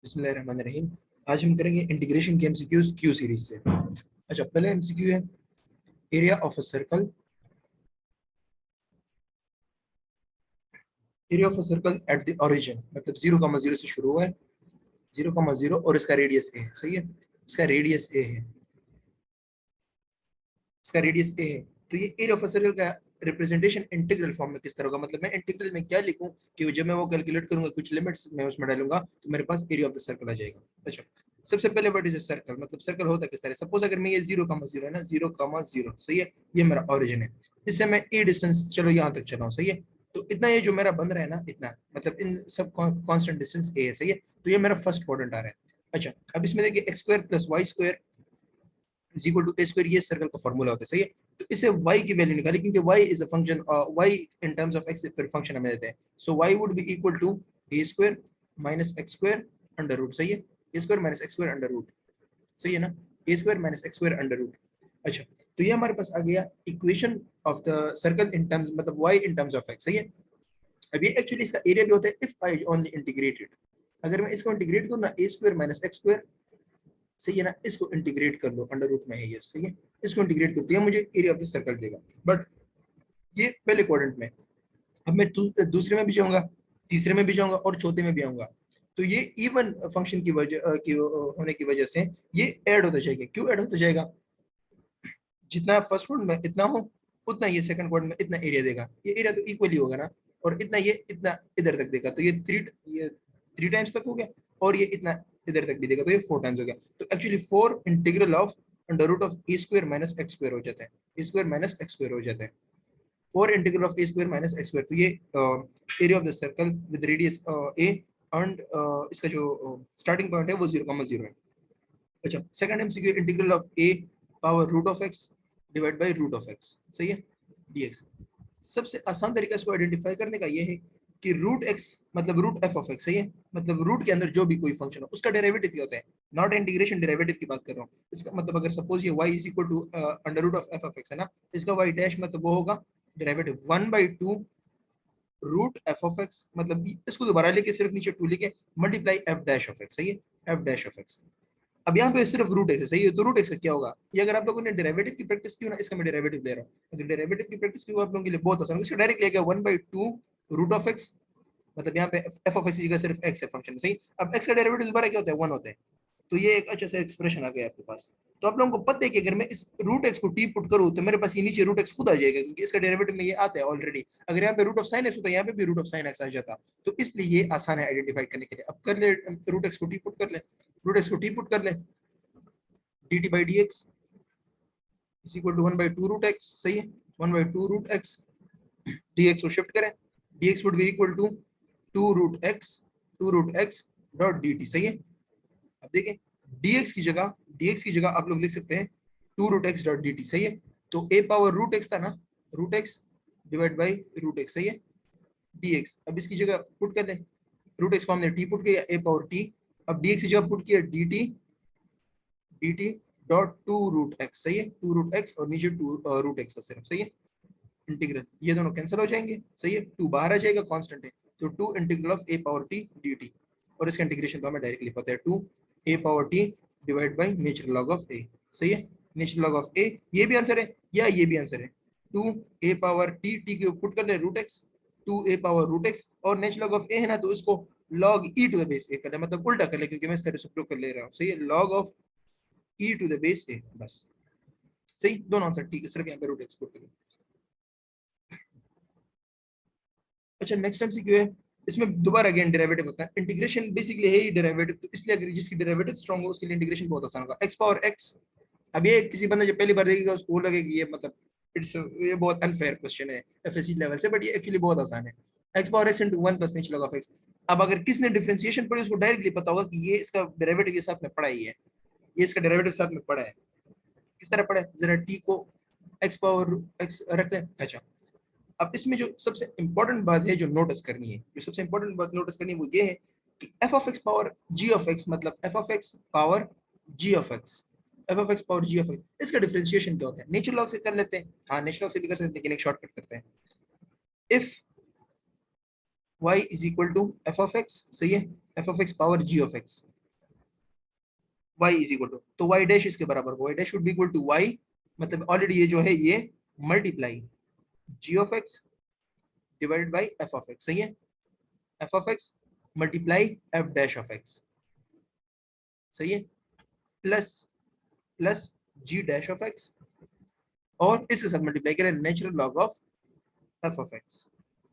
बिस्मिल्लाहिर्रहमानिर्रहीम। आज हम करेंगे इंटीग्रेशन के एमसीक्यूज क्यू सीरीज से। अच्छा, पहले एमसीक्यू है area of a circle. Area of a circle at the origin, मतलब 0,0 से शुरू हुआ है, 0,0 और इसका रेडियस ए है। सही है, इसका रेडियस ए है, इसका रेडियस ए है। तो ये एरिया ऑफ अ सर्कल का रिप्रेजेंटेशन इंटीग्रल फॉर्म में किस तरह होगा, मतलब मैं इंटीग्रल में क्या लिखूं कि जब मैं वो कैलकुलेट करूंगा कुछ लिमिट्स मैं उसमें डालूंगा तो मेरे पास एरिया ऑफ द सर्कल आ जाएगा। अच्छा, सबसे पहले व्हाट इज अ सर्कल, मतलब सर्कल होता किस तरह। सपोज अगर मैं ये 0,0 है ना, 0,0 सही है, ये मेरा ओरिजिन है। इससे मैं ए डिस्टेंस चलो यहाँ तक चला हूँ, सही है। तो इतना ये जो मेरा बन रहा है ना, इतना मतलब इन सब कांस्टेंट डिस्टेंस ए है, सही है। तो ये मेरा फर्स्ट क्वाड्रेंट आ रहा है। अच्छा, अब इसमें देखिए X square plus Y square is equal to A square, ये सर्कल का फॉर्मूला होता है, सही है। तो इसे y की वैल्यू निकाली, क्योंकि y is a function, y in terms of x पर फंक्शन हमें देते हैं। So y would be equal to a square minus x square under root, सही है। a square minus x square under root, सही है ना। a square minus x square under root. अच्छा, तो ये हमारे पास आ गया equation of the circle in terms, मतलब y in terms of x, सही है। अब ये एक्चुअली इसका एरिया भी होता है इफ आई ओनली इंटीग्रेटेड। अगर मैं इसको इंटीग्रेट करूँ ना, a square minus x square, सही है ना, इसको इंटीग्रेट कर लो, अंडर रूट में है ये, सही है। इसको इंटीग्रेट कर दिया, मुझे एरिया ऑफ द सर्कल देगा। बट ये पहले क्वाड्रेंट में। अब मैं दूसरे में भी जाऊंगा, तीसरे में भी जाऊंगा और चौथे में भी आऊंगा। तो ये इवन फंक्शन की वजह होने की वजह से ये ऐड होता जाएगा। क्यों ऐड होता जाएगा, जितना फर्स्ट क्वाड्रेंट में इतना हो उतना ये सेकंड क्वाड्रेंट में इतना एरिया देगा। ये एरिया तो इक्वली होगा ना, और इतना ये इतना इधर तक देगा। तो ये थ्री टाइम्स तक हो गया, और ये इतना इधर तक भी देगा, तो ये 4 टाइम्स हो गया। तो actually 4 integral of under root of A square minus X square हो जाता है। A square minus X square हो जाता है, 4 integral of A square minus X square. तो ये area of the circle with radius A and इसका जो स्टार्टिंग पॉइंट है वो 0,0 है। अच्छा, second MCQ integral of A power root of X divide by root of x, सही है, डीएक्स। सबसे आसान तरीका इसको आइडेंटिफाई करने का ये है कि रूट एक्स मतलब रूट एफ ऑफ एक्स, सही है। मतलब रूट के अंदर जो भी कोई फंक्शन हो उसका डेरिवेटिव क्या होता है, नॉट इंटीग्रेशन, डेरिवेटिव की बात कर रहा हूँ। इसका मतलब अगर सपोज ये y is equal to under root of F of x है ना, इसका y डैश मतलब वो होगा derivative 1/2 root F of x, मतलब इसको दोबारा लेके सिर्फ नीचे 2 लेके multiply F dash of x, सही है, एफ डैश ऑफ एक्स। अब यहाँ पे सिर्फ रूट एक्स है, सही है। तो रूट एक्स का क्या होगा, ये अगर आप लोगों ने डेरिवेटिव की प्रैक्टिस की हो ना, इसका मैं डेरिवेटिव ले रहा हूँ। अगर डेरिवेटिव की प्रैक्टिस की हो आप लोगों के लिए बहुत आसान होगा। इसका डायरेक्ट लेके 1/2 रूट ऑफ एक्स, मतलब यहाँ पे एफ ऑफ एक्स की जगह सिर्फ एक्स है फंक्शन, सही। अब एक्स का डेरिवेटिव दोबारा क्या होता है, 1 होता है। तो ये एक अच्छा सा एक्सप्रेशन आ गया आपके पास। तो आप लोगों को पता है कि अगर मैं इस रूट एक्स को टी पुट करूँ तो मेरे पास ये नीचे रूट एक्स खुद आ जाएगा, क्योंकि इसका डेरिवेटिव में ये आता है ऑलरेडी। अगर यहाँ पे रूट ऑफ साइन एक्स होता है, यहाँ पे भी रूट ऑफ साइन एक्स आ जाता। तो इसलिए ये आसान है आइडेंटिफाई करने के लिए। अब कर ले, रूट एक्स को टी पुट कर ले, रूट एक्स को टी पुट कर ले, D T by D X is equal to 1/2 root X, सही है, 1/2 रूट एक्स। डी एक्स को शिफ्ट करें, D X would be equal to 2 root X dot D T, सही है। अब देखें, dx की जगह आप लोग लिख सकते हैं 2 root X dot D T, सही है। तो a पावर रूट एक्स था ना, root X divide by root X, सही है, dx। अब इसकी जगह पुट कर लें, रूट एक्स को हमने t पुट किया, a पावर t। अब dx की जगह पुट किया dt डॉट 2 रूट एक्स, सही है, 2 रूट एक्स और नीचे 2 रूट एक्स था सिर्फ, सही है। इंटीग्रल ये दोनों कैंसिल हो जाएंगे, सही है, 2 बाहर आ जाएगा, कांस्टेंट है। तो 2 integral of a power t dt, और इसका इंटीग्रेशन तो हमें डायरेक्टली पता है, 2 a power t divide by natural log of a, सही है, नेचुरल लॉग ऑफ a। ये भी आंसर है या ये भी आंसर है, 2 a पावर t, t के पुट कर ले root x, 2 a power root x, और नेचुरल लॉग ऑफ a है ना, तो इसको log e to the base a कर ले, मतलब उल्टा कर ले, क्योंकि मैं इसका रेसिप्रोकल ले रहा हूँ, सही है, log of e to the base a, बस, सही। दोनों आंसर ठीक है, सिर्फ यहाँ पे रूट x पुट कर। अच्छा, नेक्स्ट एमसीक्यू है, इसमें दोबारा अगेन डेरिवेटिव होता है। इंटीग्रेशन बेसिकली है ही डेरिवेटिव, तो इसलिए अगर जिसकी डेरिवेटिव स्ट्रांग हो उसके लिए इंटीग्रेशन बहुत आसान होगा। x पावर x, अब ये किसी बंदे जो पहली बार देखेगा उसको लगेगा ये मतलब इट्स, ये बहुत अनफेयर क्वेश्चन है एफएससी लेवल से, बट ये एक्चुअली बहुत आसान है। x power x into 1 plus natural log of x। अब अगर किसने डिफरेंशिएशन पढ़ी उसको डायरेक्टली पता होगा कि ये इसका डेरिवेटिव के साथ में पढ़ा ही है, ये इसका डेरिवेटिव साथ में पढ़ा है। किस तरह पढ़ा है, जरा t को x पावर x रख लें। अच्छा, अब इसमें जो सबसे इंपॉर्टेंट बात है जो नोटिस करनी है, जो सबसे इंपॉर्टेंट बात नोटिस करनी है वो ये है कि f of x power ji of x, मतलब f of x power ji of x, f of x power ji of x, इसका डिफरेंशिएशन क्या होता है। नेचुरल लॉग से कर लेते हैं, हाँ नेचुरल लॉग से भी कर सकते हैं, लेकिन एक शॉर्टकट करते हैं। If y is equal to F of x, सही है, F of x power ji of X, y is equal to, तो y डैश इसके बराबर होगा, y dash should be equal to y, मतलब ऑलरेडी ये जो है ये multiply g of x divided by f of x, सही है, f of x multiply f dash of x, सही है, plus plus g dash of x और इसके साथ मल्टीप्लाई करें natural log of f of x,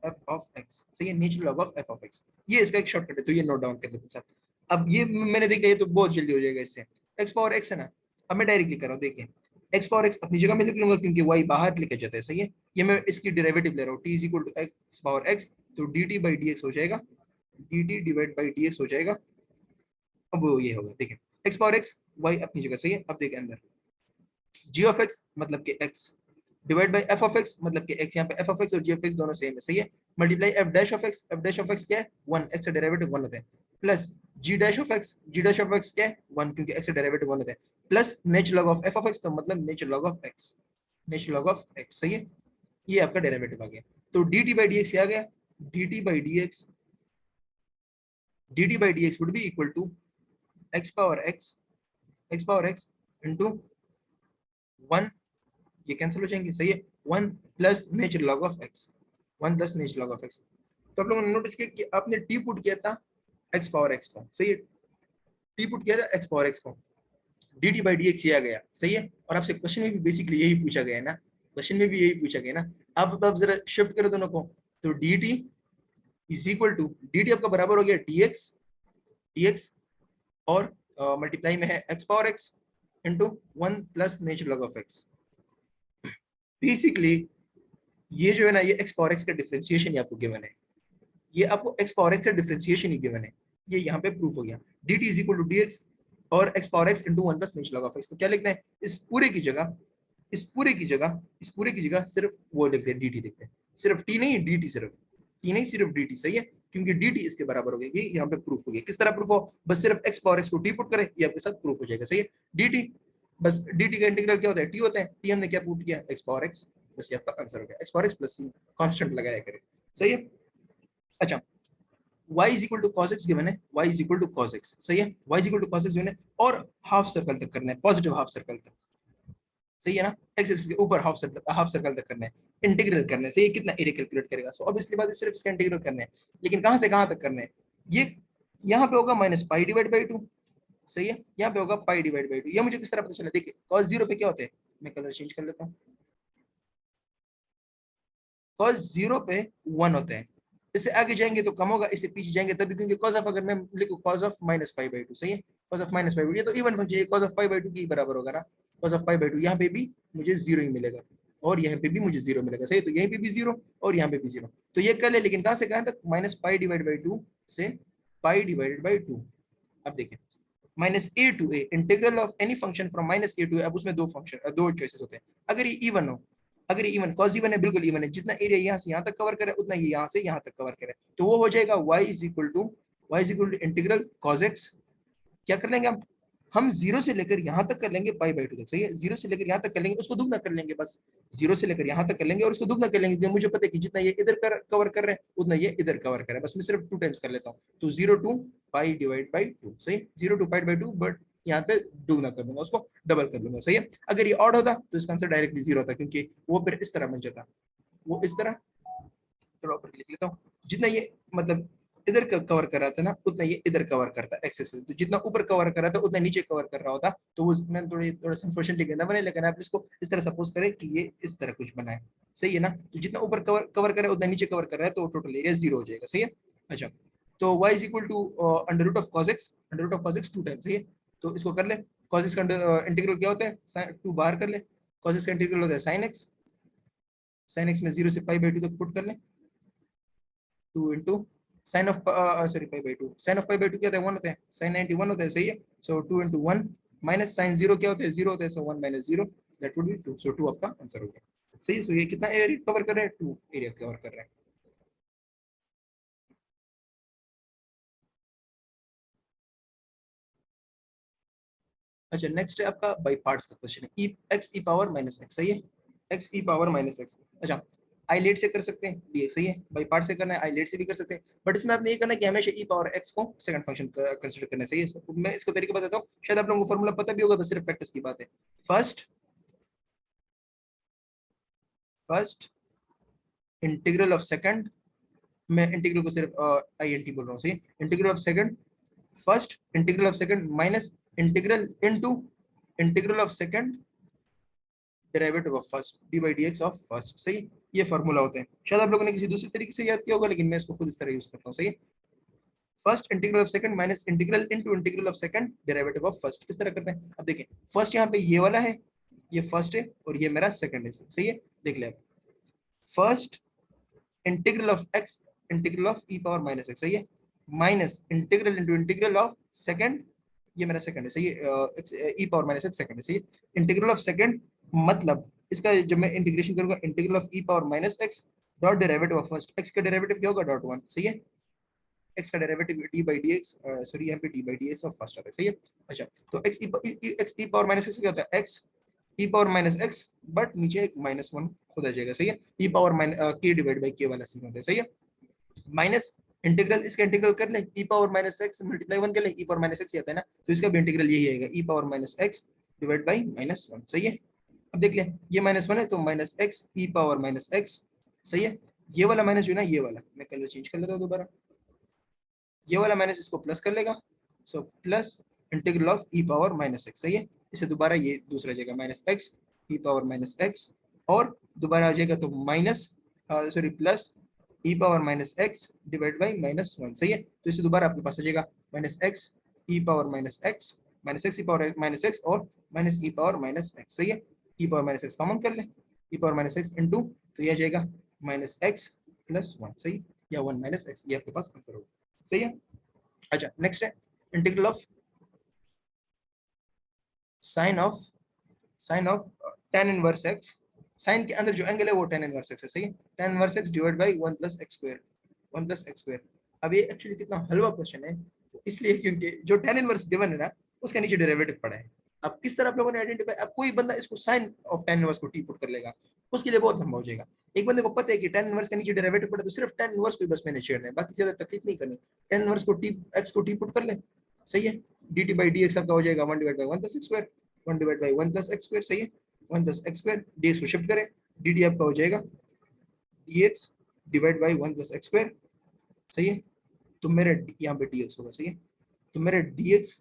f of x, सही है, natural log of f of x, ये इसका एक शॉर्टकट है, तो ये नोट डाउन कर लेते हैं। अब ये मैंने देखा, ये तो बहुत जल्दी हो जाएगा इससे, x पावर x है ना, अब मैं डायरेक्टली कर रहा हूँ, देखिए x पावर x अपनी जगह में लिख लूंगा क्योंकि y बाहर लेके जाता है, सही है, ये मैं इसकी डेरिवेटिव ले रहा हूँ, t is equal to x power x, तो dt बाई dx हो जाएगा, dt डिवाइड बाई dx हो जाएगा, अब वो ये होगा, देखिए x पावर x, y अपनी जगह, सही है, अब देखिए अंदर g ऑफ x मतलब कि x divide by f of x मतलब कि x, यहाँ पे f ऑफ x और g ऑफ x दोनों सेम है, सही है, multiply f dash of x, f dash of x क्या है 1, x का डेरिवेटिव 1 होता है, plus g dash of x, g dash of x क्या है 1 क्योंकि x का डेरिवेटिव 1 होता है, plus natural log of f of x, तो मतलब natural log of x, natural log of x, सही है, ये आपका डेरिवेटिव आ गया, तो dt बाई dx ये आ गया, dt by dx, dt by dx would be equal to x power x into 1, ये कैंसिल हो जाएंगे, सही है, 1 plus natural log of x, 1 plus natural log of x, तो आप लोगों ने नोटिस किया कि आपने t पुट किया था x पावर x को, सही है, t पुट किया था x पावर x को, dt बाई dx ये आ गया, सही है, और आपसे क्वेश्चन में भी बेसिकली यही पूछा गया है ना, क्वेश्चन में भी यही पूछा गया ना, आप जरा शिफ्ट करो दोनों को, तो dt is equal to, dt आपका बराबर हो गया dx और मल्टीप्लाई में है x power x into 1 plus natural log of x, basically ये जो है ना, ये x पावर x का डिफरेंशिएशन ही आपको गिवन है, ये आपको x पावर x का डिफरेंशिएशन ही गिवन है, ये यहाँ पे प्रूफ हो गया, dt is equal to dx और x power x into 1 plus natural log of x, तो क्या लिखना है, इस पूरे की जगह, सिर्फ वो लिखते हैं dt, लिखते हैं सिर्फ t नहीं dt, सिर्फ t नहीं सिर्फ dt, सही है, क्योंकि dt इसके बराबर हो गया, ये यहाँ पे प्रूफ हो गया, किस तरह प्रूफ हो, बस सिर्फ x पावर x को t पुट करें, ये आपके साथ प्रूफ हो जाएगा, सही है, dt, बस dt का इंटीग्रल क्या होता है, t होता है, t हमने क्या पुट किया x पावर x, बस ये आपका आंसर हो गया, x power x plus c constant लगाया करें, सही है, अच्छा y is equal to cos x given है, y is equal to cos x, सही है, y is equal to cos x given है, और हाफ सर्कल तक करना है, पॉजिटिव हाफ सर्कल तक, सही है ना, x एक्सिस के ऊपर हाफ सर्कल तक करना है, इंटीग्रल करने से ये कितना एरिया कैलकुलेट करेगा, सो ऑब्वियसली बात है सिर्फ इसका इंटीग्रल करना है, लेकिन कहां से कहां तक करना है, ये यहाँ पे होगा माइनस पाई डिवाइड बाई 2, सही है, यहाँ पे होगा पाई डिवाइड बाई 2, ये मुझे किस तरह पता चला, देखिए cos 0 पे क्या होते हैं, मैं कलर चेंज कर लेता हूँ, cos 0 पे 1 होते हैं, इससे आगे जाएंगे तो कम होगा, इससे पीछे जाएंगे तभी, क्योंकि cos ऑफ, अगर मैं लिखूं cos of minus pi by 2, सही है, cos of minus pi by 2, ये तो इवन फंक्शन है, cos ऑफ पाई बाई 2 के बराबर होगा ना, cos ऑफ पाई बाई 2, यहाँ पे भी मुझे 0 ही मिलेगा और यहाँ पे भी मुझे 0 मिलेगा, सही है, तो यहीं पे भी 0 और यहाँ पे भी 0, तो ये कर ले, लेकिन कहां से कहां तक, माइनस पाई डिवाइड बाई 2 से पाई डिवाइडेड बाई 2, अब देखिए minus a to a, integral of any function from minus a to a, अब उसमें दो चॉइसेस होते हैं, अगर ये इवन हो, अगर ये इवन, कॉस इवन है, बिल्कुल इवन है, जितना एरिया यहाँ से यहाँ तक कवर करे उतना ये यहाँ से यहाँ तक कवर करे, तो वो हो जाएगा y is equal to integral cos x, क्या कर लेंगे हम 0 से लेकर यहाँ तक कर लेंगे पाई बाई 2 तक, सही है, 0 से लेकर यहाँ तक कर लेंगे, उसको दुगना कर लेंगे, बस 0 से लेकर यहाँ तक कर लेंगे और उसको दुगना कर लेंगे, क्योंकि मुझे पता है कि जितना ये इधर कवर कर रहे हैं उतना ये इधर कवर कर रहा है, बस मैं सिर्फ 2 टाइम्स कर लेता हूँ, तो 0 टू पाई डिवाइड बाई 2, सही, 0 टू पाई बाई 2, बट यहाँ पे दुगना कर दूंगा, उसको डबल कर दूंगा, सही है, अगर ये ऑड होता तो इसका आंसर डायरेक्टली 0 होता, क्योंकि वो फिर इस तरह बन जाता, वो इस तरह, थोड़ा ऊपर लिख लेता हूँ, जितना ये मतलब इधर कवर कर रहा था ना उतना ये इधर कवर करता एक्स एक्सिस, तो जितना ऊपर कवर कर रहा था उतना नीचे कवर कर रहा होता, तो वो मैंने थोड़ा सा अनफॉर्चुनेटली गंदा बने, लेकिन आप इसको इस तरह सपोज करें कि ये इस तरह कुछ बना है, सही है ना, तो जितना ऊपर कवर करे उतना नीचे कवर कर रहा है, तो टोटल एरिया 0 हो जाएगा, सही है, अच्छा, तो y is equal to under root of cos x, under root of cos x 2 times, सही है, तो इसको कर ले, cos x का इंटीग्रल क्या होता है, 2 बाहर कर ले, cos x का इंटीग्रल होता है sin x में 0 से पाई बाई 2 तक पुट कर ले, 2 into sine of sorry pi by 2, sine of pi by 2 क्या होता है 1 होता है, साइन 91 होता है, सही है, सो 2 इंटू 1 माइनस साइन 0 क्या होता है 0 होता है, सो 1 माइनस 0 दैट वुड बी 2, सो 2 आपका आंसर हो गया, सही है, सो ये कितना एरिया कवर कर रहा है, 2 एरिया कवर कर रहा है। अच्छा नेक्स्ट है आपका बाई पार्ट्स का क्वेश्चन है, एक्स ई पावर माइनस एक्स, सही है, एक्स ई पावर माइनस एक्स, अच्छा आई लेट से कर सकते हैं dx, सही है, बाई पार्ट से करना है आई लेट से भी कर सकते हैं, बट इसमें आपने ये करना है कि हमेशा e पावर x को सेकंड फंक्शन कंसीडर करना है, सही है। मैं इसका तरीका बताता हूँ, शायद आप लोगों को फॉर्मूला पता भी होगा, बस सिर्फ प्रैक्टिस की बात है। फर्स्ट इंटीग्रल ऑफ सेकंड, मैं इंटीग्रल को सिर्फ आई एन टी बोल रहा हूँ, सही, integral of second, first integral of second minus integral into integral of second derivative of first D by D x of first, सही। ये फॉर्मूला होते हैं, शायद आप लोगों ने किसी दूसरे तरीके से याद किया होगा, लेकिन मैं इसको खुद इस तरह यूज करता हूँ, सही है। First integral of second minus integral into integral of second derivative of first, किस तरह करते हैं। अब देखें, फर्स्ट यहाँ पे ये वाला है, ये फर्स्ट है और ये मेरा सेकंड है, सही है। देख ले, first integral of x integral of E power minus x, सही है, minus integral into integral of second, ये मेरा सेकंड है, सही है, ई पावर माइनस एक्स सेकंड है, सही है। इंटीग्रल ऑफ सेकंड मतलब इसका जब मैं इंटीग्रेशन करूंगा integral of E power minus x dot derivative of first, x का डेरिवेटिव क्या होगा डॉट वन, सही है, एक्स का derivative D by D x, sorry यहाँ पे D by D x of first आता है, सही है। अच्छा, तो एक्स ई पावर माइनस एक्स क्या होता है, x E power minus x, but नीचे एक माइनस वन खुद आ जाएगा, सही है, ई पावर के डिवाइड बाई के वाला सीन होता है, सही है, माइनस इंटीग्रल, इसका इंटीग्रल कर ले e power minus x multiply one कर ले, ई पावर माइनस एक्स आता है ना, तो इसका भी इंटीग्रल यही आएगा, e power minus x divide by minus one, सही है। अब देख ले, ये माइनस वन है तो माइनस एक्स ई पावर माइनस एक्स, सही है। ये वाला माइनस जो है ना, ये वाला मैं कलर चेंज कर लेता हूँ दोबारा, ये वाला माइनस इसको प्लस कर लेगा, so plus integral of E power minus x, सही है। इसे दोबारा ये दूसरा जाएगा माइनस एक्स ई पावर माइनस एक्स, और दोबारा आ जाएगा तो minus sorry plus E power minus x divide by minus one, सही है। तो इसे दोबारा आपके पास आ जाएगा माइनस एक्स ई पावर माइनस एक्स ई पावर माइनस एक्स और माइनस ई पावर माइनस एक्स, सही है। ई पावर माइनस एक्स कॉमन कर ले, e power minus x into, तो ये आ जाएगा माइनस एक्स प्लस वन, सही, या वन माइनस एक्स, ये आपके पास आंसर होगा, सही है। अच्छा, नेक्स्ट है integral of sine of tan inverse x, sine के अंदर जो एंगल है वो tan इनवर्स x है, सही है, tan inverse x divide by 1 plus x square, 1 plus x square. अब ये एक्चुअली कितना हलवा क्वेश्चन है, तो इसलिए क्योंकि जो tan इनवर्स गिवन है ना, उसका नीचे डेरिवेटिव पड़ा है। अब किस तरह आप लोगों ने आइडेंटिफाई, अब कोई बंदा इसको साइन ऑफ tan इनवर्स को t पुट कर लेगा, उसके लिए बहुत लंबा हो जाएगा। एक बंदे को पता है कि tan इनवर्स का नीचे डेरिवेटिव पड़ा, तो सिर्फ tan इनवर्स को बस मैंने छेड़ना है, बाकी ज्यादा तकलीफ नहीं करनी। tan इनवर्स को t x को t पुट कर ले, सही है, dt by dx आपका हो जाएगा 1 divide by 1 plus x square, 1 divide by 1 plus x square, सही है, 1 प्लस x स्क्वायर, dx को शिफ्ट करें, dt आपका हो जाएगा dx divide by 1 plus x square, सही है। तो मेरे यहाँ पे dx होगा, सही है, तो मेरे dx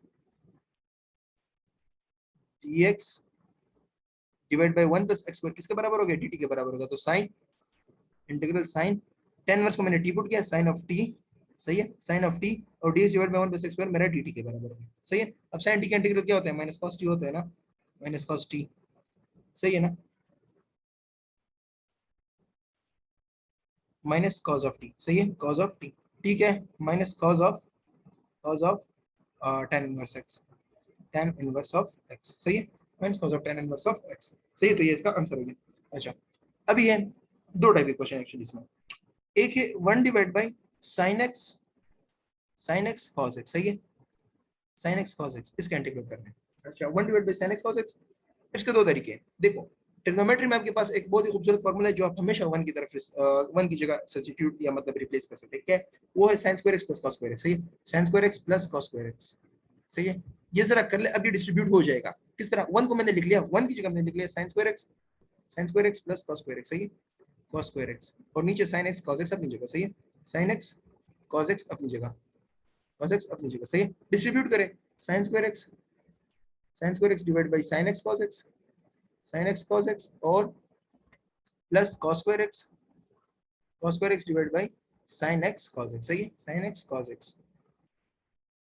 divide by 1 plus x square किसके बराबर हो गया, dt के बराबर होगा। तो sine integral sine tan inverse को मैंने t पुट किया, साइन ऑफ t, सही है, साइन ऑफ t, और dx divide by 1 plus x square मेरा dt के बराबर होगा, सही है। अब साइन t का इंटीग्रल क्या होता है, माइनस cos t होता है ना, माइनस cos t, सही है ना, माइनस cos ऑफ t, सही है, cos ऑफ t, ठीक है, minus cos of tan inverse x, tan inverse of x, सही है, minus cos of tan inverse of x, सही है। तो ये इसका आंसर हो गया। अच्छा, अभी है दो टाइप के क्वेश्चन एक्चुअली इसमें, एक है 1 divide bye sin x cos x, सही है, sin x cos x, इसका इंटीग्रल करना है। अच्छा, 1 divide bye sin x cos x, इसके दो तरीके हैं। देखो, ट्रिग्नोमेट्री में आपके पास एक बहुत ही खूबसूरत फॉर्मूला है जो आप हमेशा 1 की तरफ 1 की जगह सब्स्टिट्यूट या मतलब रिप्लेस कर सकते हैं, क्या है वो, है sin square x plus cos square x, सही है, sin square x plus cos square x, सही है। ये जरा कर ले, अब ये डिस्ट्रीब्यूट हो जाएगा किस तरह, 1 को मैंने लिख लिया, 1 की जगह मैंने लिख लिया sin square x plus cos square x, सही है, cos स्क्वायर x, और नीचे sin x cos x अपनी जगह, सही है, sin x cos x अपनी जगह, cos x अपनी जगह, सही है। डिस्ट्रीब्यूट करें, sin square x divide by sin x cos x और plus cos square x divide by sin x cos x, सही है, sin x cos x,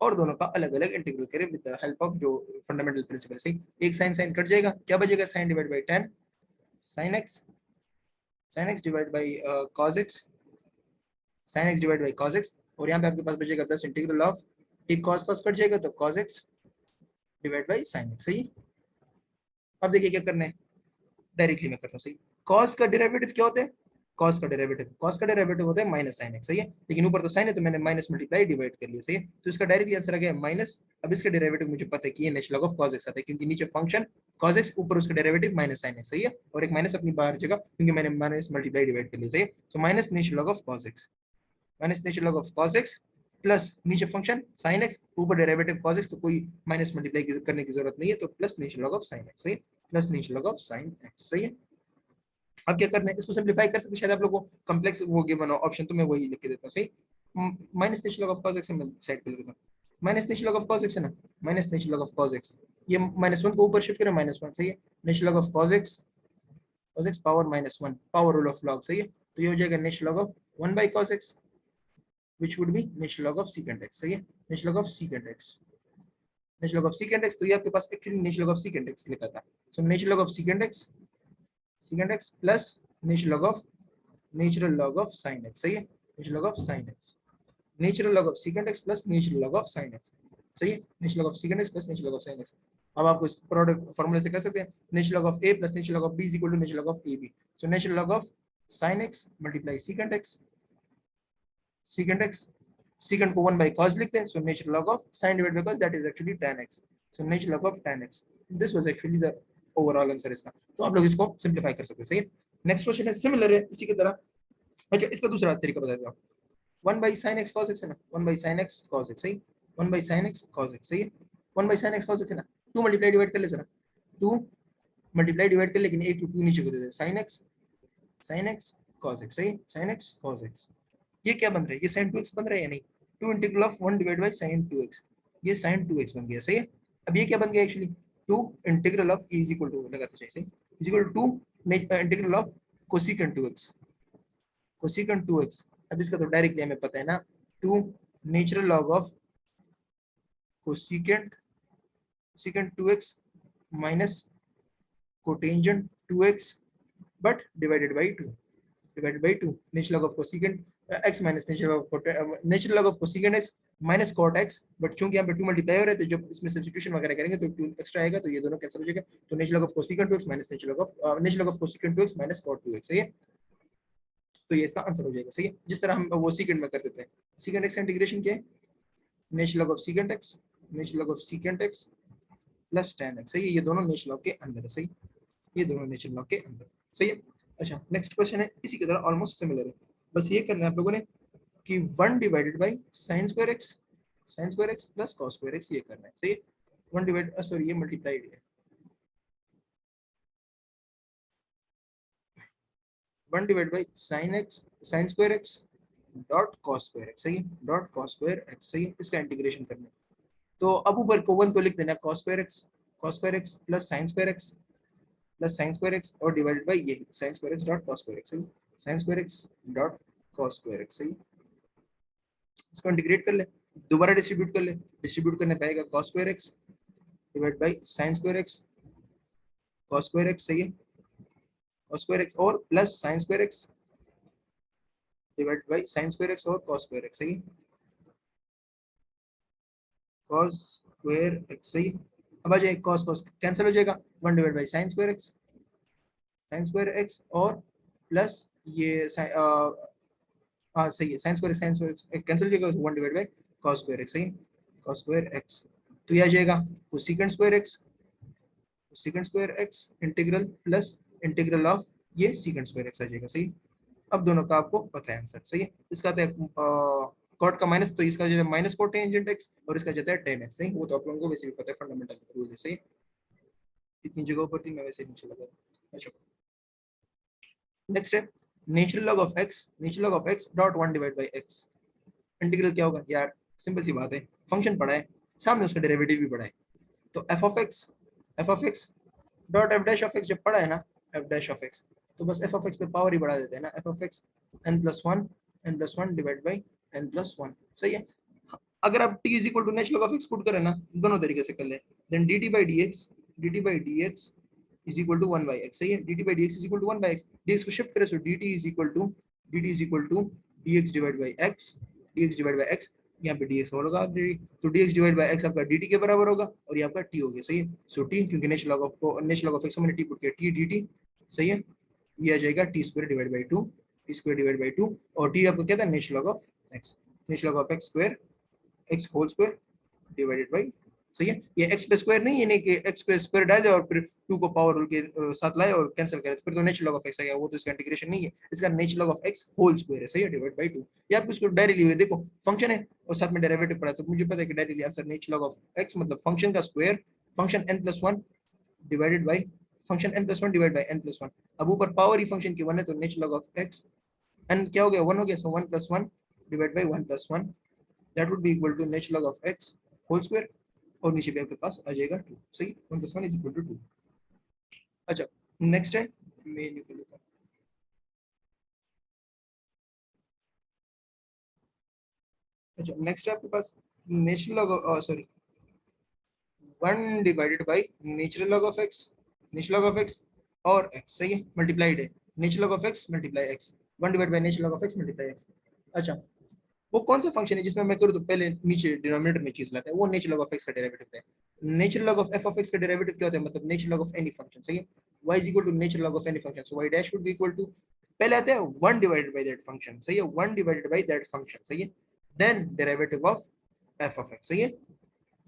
और दोनों का अलग अलग इंटीग्रल करें विद द हेल्प ऑफ जो फंडामेंटल प्रिंसिपल, सही। एक sin कट जाएगा, क्या बचेगा, sin divide by tan sin x divide by cos x, sin x divide by cos x, और यहाँ पे आपके पास बचेगा प्लस इंटीग्रल ऑफ, एक cos कट जाएगा तो cos x divide by sin x, सही। अब देखिए क्या करना है, डायरेक्टली मैं करता हूँ, सही। cos का डेरिवेटिव क्या होता है, cos का डेरिवेटिव होता है माइनस sin x, सही है, लेकिन ऊपर तो sin है तो मैंने माइनस मल्टीप्लाई डिवाइड कर लिया, सही है, तो इसका डायरेक्टली आंसर आ गया माइनस। अब इसका डेरिवेटिव मुझे पता है कि ये natural log of cos x आता है, क्योंकि नीचे फंक्शन cos x, ऊपर उसका डेरिवेटिव माइनस sin x, सही है, और एक माइनस अपनी बाहर जगह क्योंकि मैंने माइनस मल्टीप्लाई डिवाइड कर लिया, सही है, so minus natural log of cos x, minus natural log of cos x plus नीचे फंक्शन sin x, ऊपर डेरिवेटिव cos x, तो कोई माइनस मल्टीप्लाई करने की जरूरत नहीं है, तो plus natural log of sin x, सही है, plus natural log of sin x, सही है। अब क्या करना है, इसको सिंपलीफाई कर सकते हैं, शायद आप लोगों को कॉम्प्लेक्स वो गिवन हो ऑप्शन, तो मैं वही लिख के देता हूं, सही, minus natural log of cos x मैं साइड पे लिख देता हूं, minus natural log of cos x है ना, minus natural log of cos x, ये -1 को ऊपर शिफ्ट करें -1, सही है, natural log of cos x power -1, power rule of log, सही है, तो ये हो जाएगा natural log of 1 by cos x which would be natural log of secant x, सही है, natural log of secant x, natural log of secant x, तो ये आपके पास actually natural log of secant x लिखा था, so natural log of secant x plus natural log of sin x, सही है, natural log of sin x, natural log of secant x plus natural log of sin x, सही है, natural log of secant x plus natural log of sin x। अब आपको इस product फॉर्मूले से कर सकते हैं, natural log of a plus natural log of b is equal to natural log of ab, so natural log of sin x multiply secant x, secant x, secant को 1 by cos लिखते हैं, so natural log of sin divided by cos, that is actually tan x, so natural log of tan x, this was actually the overall answer इसका, तो आप लोग इसको simplify कर सकते हैं, सही है। नेक्स्ट क्वेश्चन है सिमिलर है इसी की तरह, अच्छा इसका दूसरा तरीका बता देता हूं, 1 by sin x cos x है ना, 1 by sin x cos x, सही, 1 by sin x cos x, सही है, 1 by sin x cos x है ना, 2 मल्टीप्लाई डिवाइड कर ले जरा, 2 मल्टीप्लाई डिवाइड कर, लेकिन एक 2 नीचे को दे दे, sin x cos x, सही, sin x cos x, ये क्या बन रहा है, ये sin 2x बन रहा है या नहीं, 2 integral of 1 divide bye sin 2x, ये sin 2x बन गया, सही है। अब ये क्या बन गया actually, 2 integral of e is equal to लगाते चाहिए, सही, is equal to integral of cosecant 2x, cosecant 2x, अब इसका तो डायरेक्टली हमें पता है ना, 2 natural log of cosecant secant 2x minus cotangent 2x but divided by 2, divided by 2, natural log of cosecant x minus natural log of cosecant x minus cot x, but चूंकि यहाँ पे 2 मल्टीप्लाई हो रहे हैं, तो जब इसमें सब्स्टिट्यूशन वगैरह करेंगे तो 2 एक्स्ट्रा आएगा, तो ये दोनों कैंसिल हो जाएगा, तो natural log of cosecant 2x minus natural log of cosecant 2x minus cot 2x, सही है, तो ये इसका आंसर हो जाएगा, सही है, जिस तरह हम वो secant में कर देते हैं, secant x का इंटीग्रेशन क्या है, natural log of secant x plus tan x, सही है, ये दोनों नेचुरल लॉग के अंदर है, सही, ये दोनों नेचुरल लॉग के अंदर, सही है। अच्छा नेक्स्ट क्वेश्चन है इसी की तरह ऑलमोस्ट सिमिलर है, बस ये करना है आप लोगों ने कि 1 divided by sin square x plus cos square x, ये करना है, सही है, 1 डिवाइड सॉरी ये मल्टीप्लाइड है, 1 divide bye sin square x dot cos square x, सही है, डॉट cos स्क्वायर x, सही है, इसका इंटीग्रेशन करना है, तो अब ऊपर को 1 को लिख देना cos square x plus sin square x और डिवाइडेड बाय ये sin square x dot cos square x, सही, sin square x dot cos square x, सही, इसको इंटीग्रेट कर ले, दोबारा डिस्ट्रीब्यूट कर ले, डिस्ट्रीब्यूट करने पाएगा cos square x divide by sin square x cos square x, सही है, cos स्क्वायर x और plus sin square x divide by sin square x और cos स्क्वायर x, सही, cos स्क्वायर x, सही, अब आ जाए cos कैंसिल हो जाएगा, 1 divide bye sin square x और प्लस ये हाँ सही है, sin स्क्वायर कैंसिल हो जाएगा, 1 divide bye cos square x, सही, cos स्क्वायर x, तो ये आ जाएगा cosecant square x integral plus integral of ये सेकेंट स्क्वायर x आ जाएगा, सही, अब दोनों का आपको पता है आंसर, सही है, इसका आता है कॉट का माइनस, तो इसका जाता है माइनस कोटेंजेंट x और इसका जाता है tan x, सही, वो तो आप लोगों को वैसे भी पता है, फंडामेंटल रूल है, सही, इतनी जगहों पर थी मैं वैसे नीचे लगा, अच्छा नेक्स्ट है natural log of x dot 1 divide by x, integral क्या होगा यार, सिंपल सी बात है, फंक्शन पढ़ा है सामने, उसका डेरिवेटिव भी पढ़ा है, तो f of x dot f dash of x जब पढ़ा है ना, f डैश ऑफ x, तो बस f ऑफ x पे पावर ही बढ़ा देते हैं ना, f of x n+1 divide by n+1, सही है। अगर आप t is equal to natural log of x put करें ना, दोनों तरीके से कर लें, then dt/dx is equal to 1 by x, सही है, dt/dx is equal to 1 by x, dx को शिफ्ट करें, so dt is equal to dx divide by x, यहाँ पे dx होगा, तो dx डिवाइड बाय x आपका dt के बराबर होगा और ये आपका t हो गया, सही है, सो t क्योंकि नेचुरल लॉग ऑफ x को मैंने t पुट किया, t dt, सही है, ये आ जाएगा t square divide by 2 t square divide by 2 और टी आपको क्या था natural log of x, natural log of x square x whole square divided by, सही है। ये एक्स प्लस स्क्वायर नहीं है, नहीं कि एक्स प्लस स्क्वायर डाल दे और फिर 2 को पावर रूल के साथ लाए और कैंसिल करे, फिर तो नेचुरल लॉग ऑफ एक्स आ गया, वो तो इसका इंटीग्रेशन नहीं है, इसका natural log of x whole square है, सही है, डिवाइड बाई 2। ये आप इसको डायरेक्टली हुए देखो फंक्शन है और साथ में डेरिवेटिव पड़ा है, तो मुझे पता है कि directly answer natural log of x मतलब फंक्शन का square function n+1 divided by function n+1 divide by n+1। अब ऊपर पावर ही फंक्शन की 1 है तो natural log of x n क्या हो गया 1 हो गया, so 1+1 divide by 1+1 that would be equal to natural log of x whole square और नीचे भी आपके पास आ जाएगा 2, सही, 1+1 इज इक्वल टू 2। अच्छा नेक्स्ट है, मैं निकल लेता हूं। अच्छा नेक्स्ट है आपके पास natural log sorry 1 divided by natural log of x, natural log of x और एक्स, सही है, मल्टीप्लाइड है natural log of x multiply x, 1 divide by natural log of x multiply x. अच्छा वो कौन सा फंक्शन है जिसमें मैं करूँ तो पहले नीचे डिनोमिनेटर में चीज लाता है, वो नेचुरल लॉग ऑफ एक्स का डेरिवेटिव है। Natural log of F of x का डेरिवेटिव क्या होता है, मतलब natural log of any function, सही है, y is equal to natural log of any function, so y dash would be equal to पहले आता है 1 डिवाइडेड बाय दैट फंक्शन, सही है, 1 डिवाइडेड बाय दैट फंक्शन, सही है, then derivative of F of x, सही है,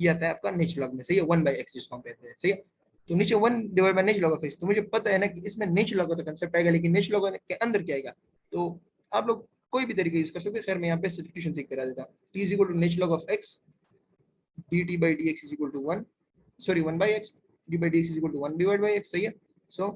ये आता है आपका नेचुरल लॉग में, सही है, 1 बाय x जिसको हम कहते हैं, सही है। तो नीचे 1 divide by natural log of x, तो मुझे पता है ना कि इसमें नेचुरल लॉग का कांसेप्ट आएगा, लेकिन नेचुरल लॉग के अंदर क्या आएगा, तो आप लोग कोई भी तरीका यूज कर सकते हैं, खैर मैं यहाँ पे सब्स्टिट्यूशन से करा देता हूँ, t is equal to natural log of x dt by dx is equal to 1, sorry 1 by x, d by dx is equal to 1 divided by x, सही है, so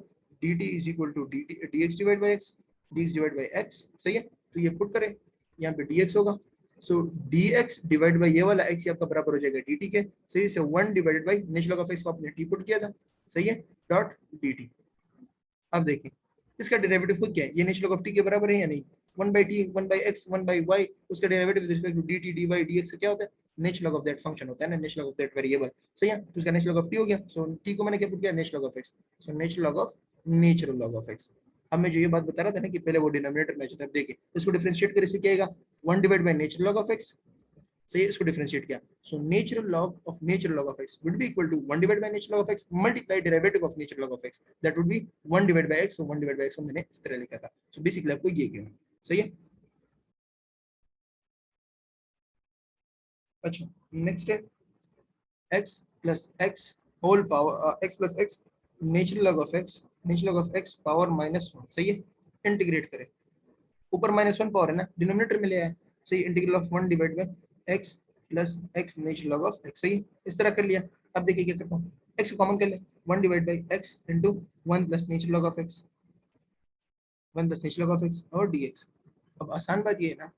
dt is equal to dt dx divided by x, dx divided by x, सही है, तो ये put करें यहाँ पे dx होगा, so dx डिवाइड बाय ये वाला x आपका बराबर हो जाएगा dt के, सही से 1 divided by natural log of x को आपने t पुट किया था, सही है, डॉट dt। अब देखिए इसका डेरिवेटिव खुद क्या है, ये नेचुरल लॉग ऑफ t के बराबर है या नहीं, 1 by t 1 by x 1 by y, उसका derivative with respect to dt dy dx क्या होता है, natural log of that function होता है ना, natural log of that variable, सही है, तो उसका नेचुरल लॉग ऑफ t हो गया, सो t को मैंने क्या पुट किया, natural log of x, so natural log of x। अब मैं जो ये बात बता रहा था ना कि पहले वो डिनोमिनेटर में था, देखिए इसको डिफरेंशिएट करके क्या आएगा, 1 divide by natural log of x, सही है, इसको डिफरेंशिएट किया, so natural log of x would be equal to 1 divided by natural log of x multiply derivative of natural log of x, that would be 1 divided by x, so 1 divided by x को मैंने इस तरह लिखा था, so basically आपको ये given, सही है। अच्छा नेक्स्ट है x plus x whole power x plus x natural log of x, natural log of x power -1, सही है, इंटीग्रेट करें, ऊपर -1 पावर है ना, डिनोमिनेटर में ले आया, सही, integral of 1 divide by x plus x natural log of x, सही, इस तरह कर लिया। अब देखिए क्या करता हूँ, x को कॉमन कर ले, 1 divide by x into 1 plus natural log of x, 1 plus natural log of x और dx। अब आसान बात ये है ना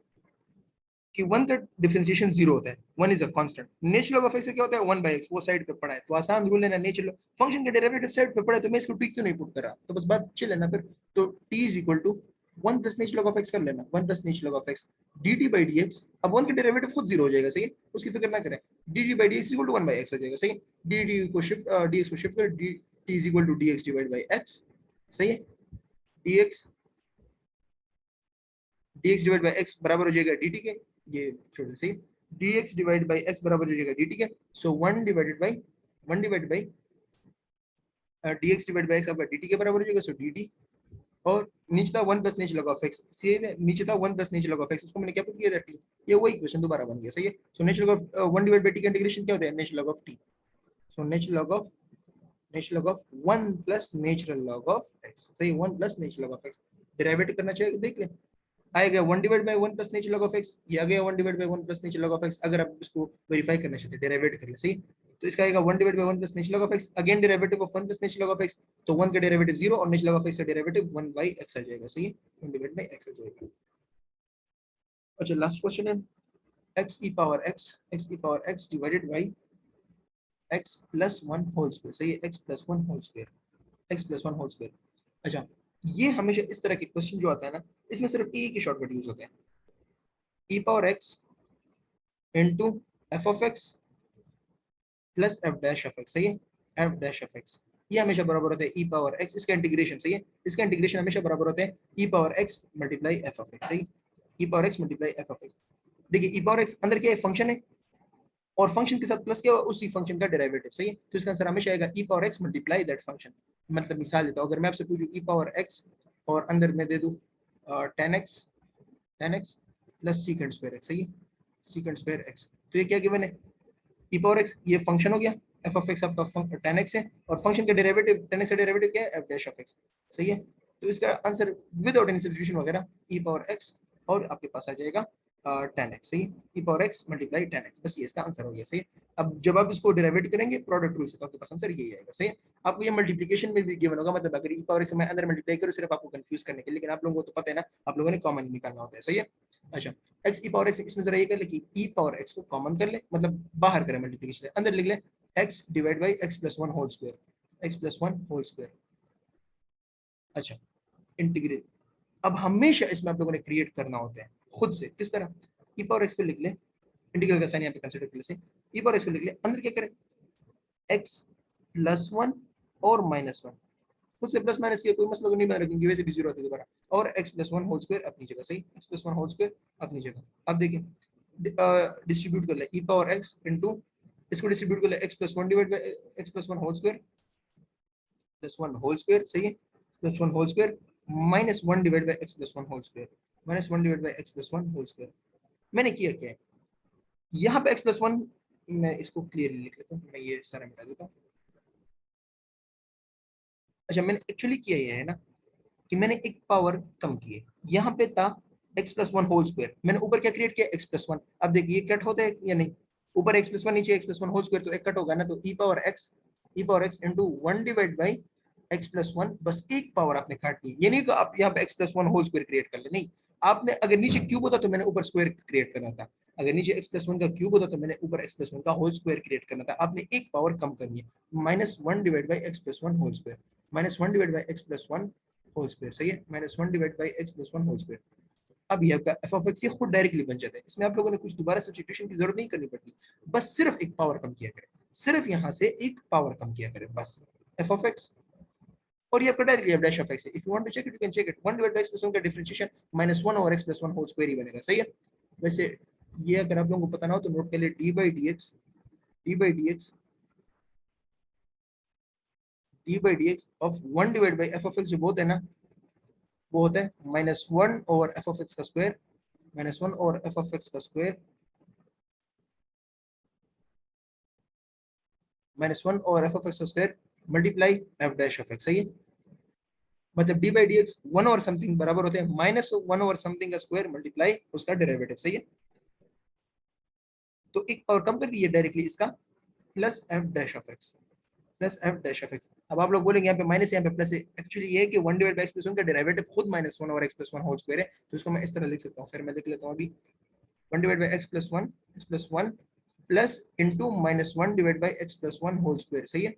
कि 1 का डिफरेंशिएशन 0 होता है, 1 is a constant, natural log of x क्या होता है 1 बाय x, वो साइड पे पड़ा है, तो आसान रूल है ना, नेचुरल फंक्शन के डेरिवेटिव साइड पे पड़ा है, तो मैं इसको t क्यों नहीं पुट कर रहा, तो बस बात चिल है ना फिर, तो t is equal to 1 plus natural log of x कर लेना, 1 plus natural log of x dt by dx, अब 1 का डेरिवेटिव खुद 0 हो जाएगा, सही है, उसकी फिक्र ना करें, dt by dx equal to 1 by x हो जाएगा, सही है, dt को शिफ्ट dx को शिफ्ट कर, t is equal to dx divide by x, सही है, dx dx divide by x बराबर हो जाएगा dt के, ये छोड़ दे, सही, dx डिवाइड बाय x बराबर हो जाएगा dt के, सो 1 divided by dx divide by x आपका dt के बराबर हो जाएगा, सो dt, और नीचे था 1 plus natural log of x, सीधे नीचे था 1 plus natural log of x, उसको मैंने क्या पुट किया था t, ये वही इक्वेशन दोबारा बन गया, सही है, so natural log of 1 divide bye t का इंटीग्रेशन क्या होता है, natural log of t, so natural log of 1 plus natural log of x, सही, 1 plus natural log of x derivative करना चाहिए, देख ले आएगा 1 divide by 1 plus natural log of x, ये आ गया 1 divide by 1 plus natural log of x, अगर आप इसको वेरीफाई करना चाहते हैं डेरिवेट कर ले, सही, तो इसका आएगा 1 divide by 1 plus natural log of x, again derivative of 1 plus natural log of x, तो 1 का डेरिवेटिव 0 और नेचुरल लॉग ऑफ x का डेरिवेटिव 1 बाय x आ जाएगा, सही है, 1 डिवाइड बाय x आ जाएगा। अच्छा लास्ट क्वेश्चन है x e power x divided by x plus 1 whole square, सही है, x plus 1 whole square, x plus 1 whole square. अच्छा ये हमेशा इस तरह के क्वेश्चन जो आता है ना, इसमें सिर्फ e की शॉर्टकट यूज होते हैं, e power x into f of x plus f dash of x, सही है, f डैश ऑफ x, ये हमेशा बराबर होता है e पावर x, इसका इंटीग्रेशन, सही है, इसका इंटीग्रेशन हमेशा बराबर होता है e power x multiply f of x, सही, e power x multiply f of x। देखिए e पावर x अंदर क्या है, फंक्शन है, और फंक्शन के साथ प्लस क्या हुआ, उसी फंक्शन का डेरिवेटिव, सही है, तो इसका आंसर हमेशा आएगा e power x multiply that function. मतलब मिसाल देता हूं, अगर मैं आपसे पूछूं e पावर x और अंदर में दे दूं 10x plus secant square x, सही है, सीकेंड स्क्वायर एक्स। तो ये क्या गिवन है, ई पावर एक्स, ये फंक्शन हो गया, एफ ऑफ एक्स आपका 10x है, और फंक्शन का डेरिवेटिव 10x का डेरिवेटिव क्या है, एफ डैश ऑफ एक्स, सही है। तो इसका आंसर विदाउट एनी सब्स्टिट्यूशन वगैरह ई पावर एक्स, और आपके पास आ जाएगा 10x, सही, ई पावर एक्स मल्टीप्लाई 10x, बस ये इसका आंसर हो गया, सही है। अब जब आप इसको डेरिवेट करेंगे प्रोडक्ट रूल से, तो आपके पास आंसर यही आएगा, सही है। आपको ये मल्टीप्लिकेशन में भी गिवन होगा, मतलब अगर ई पावर एक्स मैं अंदर मल्टीप्लाई करूं सिर्फ आपको कंफ्यूज करने के लिए, लेकिन आप लोगों को तो पता है ना, आप लोगों ने कॉमन निकालना होता है, सही है। अच्छा, एक्स ई पावर एक्स, इसमें जरा ये कर ले कि ई पावर एक्स को कॉमन कर ले, मतलब बाहर करें मल्टीप्लिकेशन, अंदर लिख ले x divide by x plus one whole square, x plus one whole square. अच्छा, इंटीग्रेट, अब हमेशा इसमें आप लोगों ने क्रिएट करना होता है खुद से, किस तरह, ई पावर एक्स को लिख ले, इंटीग्रल का साइन यहाँ पे कंसीडर कर ले, ई पावर एक्स को लिख ले, अंदर क्या करें, एक्स प्लस वन और माइनस वन, खुद से प्लस माइनस के कोई मतलब नहीं बना रखेंगे, वैसे भी जीरो होता है दोबारा, और x plus one whole square अपनी जगह, सही, x plus one whole square अपनी जगह। अब देखिए डिस्ट्रीब्यूट कर ले ई पावर एक्स इंटू, इसको डिस्ट्रीब्यूट कर ले x plus one divide by x plus one whole square, plus one whole square, सही है, plus one whole square minus one divide by x plus one whole square, minus one divide by x plus one whole square. मैंने किया क्या है, यहाँ पे x plus one, मैं इसको क्लियरली लिख लेता हूँ, मैं ये सारा मिटा देता हूँ। अच्छा, मैंने एक्चुअली किया ये है ना कि मैंने एक पावर कम की है, यहाँ पे था x plus one whole square, मैंने ऊपर क्या क्रिएट किया, x प्लस वन। अब देखिए कट होता है या नहीं, ऊपर x प्लस वन, नीचे x plus one whole square, तो एक कट होगा ना, तो e power x into one divide by x plus one, बस एक पावर आपने काट ली। ये नहीं कि आप यहाँ पे x plus one whole square create कर ले, नहीं, आपने अगर नीचे क्यूब होता तो मैंने ऊपर स्क्वायर क्रिएट करना था, अगर नीचे x प्लस वन का क्यूब होता तो मैंने ऊपर x प्लस वन का होल स्क्वायर क्रिएट करना था। आपने एक पावर कम करनी है, minus one divide by x plus one whole square, minus one divide by x plus one whole square, सही है, minus one divide by x plus one whole square. अब ये आपका एफ ऑफ एक्स ये खुद डायरेक्टली बन जाता है, इसमें आप लोगों ने कुछ दोबारा सब्स्टिट्यूशन की जरूरत नहीं करनी पड़ती, बस सिर्फ एक पावर कम किया करें, सिर्फ यहाँ से एक पावर कम किया करें बस, एफ ऑफ एक्स, और ये आपका directly f dash of x है। If you want to check it you can check it, 1 divide by x plus 1 का डिफरेंशिएशन माइनस 1 और x प्लस 1 होल स्क्वायर ही बनेगा, सही है। वैसे ये अगर आप लोगों को पता ना हो तो नोट कर ले, d by dx of 1 divide bye f of x जो बहुत है ना, वो होता है minus 1 over f of x का square, minus 1 over f of x का square, minus 1 over f of x का square multiply f dash of x, सही है। मतलब d by dx 1 over something बराबर होते हैं माइनस 1 ओवर समथिंग का स्क्वायर मल्टीप्लाई उसका डेरिवेटिव, सही है। तो एक पावर कम कर दी है डायरेक्टली इसका, plus f dash of x, plus F dash of x. अब आप लोग बोलेंगे यहाँ पे माइनस यहाँ पे प्लस है, एक्चुअली ये है कि 1 डिवाइड बाय एक्स प्लस 1 का डेरिवेटिव खुद माइनस 1 और एक्स प्लस 1 होल स्क्वायर है, तो इसको मैं इस तरह लिख सकता हूँ, फिर मैं लिख लेता हूँ अभी 1 divide by x plus 1 plus into minus 1 divide by x plus 1 whole square, सही है,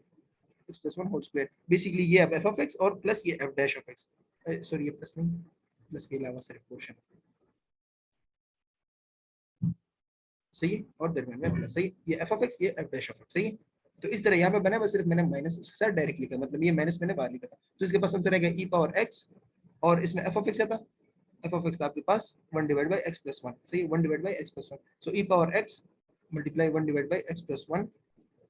x plus 1 whole square. Basically ये अब एफ ऑफ एक्स और प्लस ये f dash of x, sorry ये प्लस नहीं, प्लस के अलावा सिर्फ पोर्शन, सही है, और दरमियान में प्लस, सही, ये एफ ऑफ एक्स ये एफ डैश ऑफ एक्स, सही है। तो इस तरह यहाँ पे बना, बस सिर्फ मैंने माइनस उसके साथ डायरेक्ट लिखा, मतलब ये माइनस मैंने बाहर लिखा था, तो इसके पास आंसर आएगा ई पावर एक्स, और इसमें एफ ऑफ एक्स आता, एफ ऑफ एक्स था आपके पास 1 डिवाइड बाय एक्स प्लस 1, सही है, 1 divide by x plus 1, so e power x multiply 1 divide by x plus 1,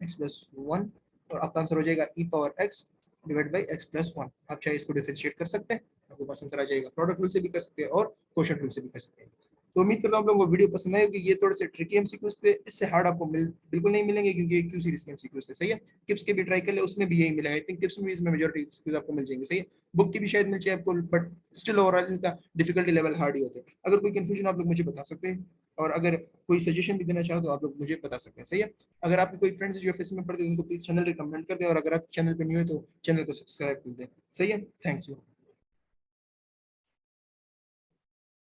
x plus 1, और आपका आंसर हो जाएगा e power x divide by x plus 1। आप चाहे इसको डिफरेंशिएट कर सकते हैं, आपके पास आंसर आ जाएगा, प्रोडक्ट रूल से भी कर सकते हैं और क्वोशंट रूल से भी कर सकते हैं। तो उम्मीद करता हूँ आप लोगों को वीडियो पसंद आएगी, ये थोड़े से ट्रिकी एमसीक्यूज थे, इससे हार्ड आपको बिल्कुल नहीं मिलेंगे, क्योंकि ये क्यू सीरीज के एमसीक्यूज थे, सही है। किप्स के भी ट्राई कर ले, उसमें भी यही मिलेगा, आई थिंक किप्स में भी इसमें मेजॉरिटी एमसीक्यूज आपको मिल जाएंगे, सही है। बुक की भी शायद मिल जाए आपको, बट स्टिल ओवरऑल इनका डिफिकल्टी लेवल हार्ड ही होता है। अगर कोई कंफ्यूजन आप लोग मुझे बता सकते हैं, और अगर कोई सजेशन भी देना चाहो तो आप लोग मुझे बता सकते हैं, सही है। अगर आपके कोई फ्रेंड्स जो एफएससी में पढ़ते हैं उनको प्लीज चैनल रिकमेंड कर दें, और अगर आप चैनल पे न्यू है तो चैनल को सब्सक्राइब कर दें, सही है। Thanks you.